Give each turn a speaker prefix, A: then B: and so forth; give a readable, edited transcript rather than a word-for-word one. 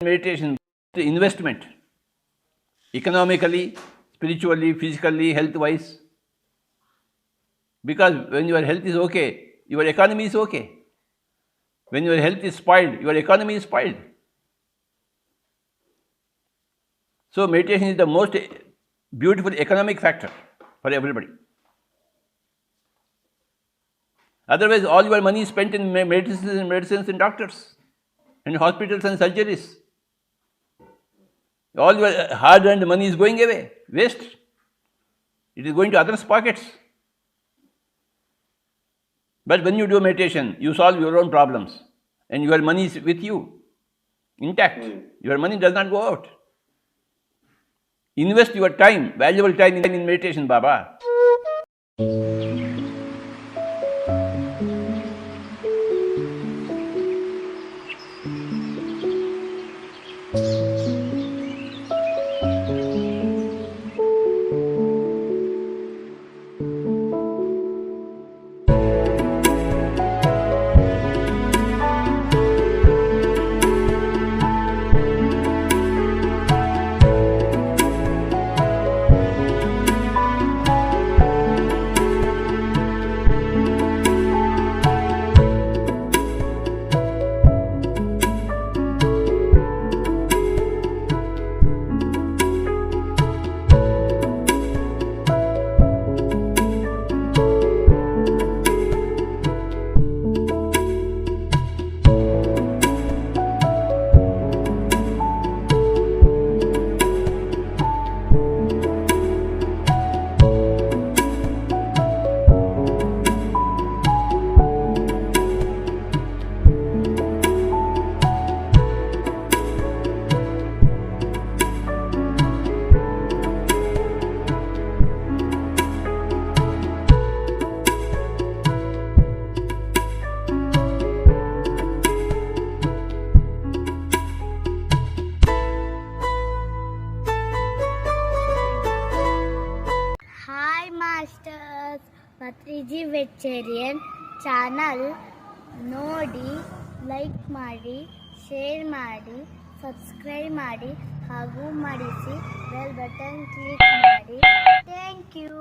A: meditation investment, economically, spiritually, physically, health wise. Because when your health is okay, your economy is okay. When your health is spoiled, your economy is spoiled. So meditation is the most beautiful economic factor for everybody. Otherwise, all your money is spent in medicines and doctors, and hospitals and surgeries. All your hard-earned money is going away, waste. It is going to others' pockets. But when you do meditation, you solve your own problems, and your money is with you, intact. Your money does not go out. Invest your time, valuable time in meditation, Baba.
B: Masters Patriji vegetarian channel ನೋಡಿ, like ಮಾಡಿ, share ಮಾಡಿ, subscribe ಮಾಡಿ ಹಾಗೂ ಮಾಡಿಸಿ bell button click ಮಾಡಿ. Thank you.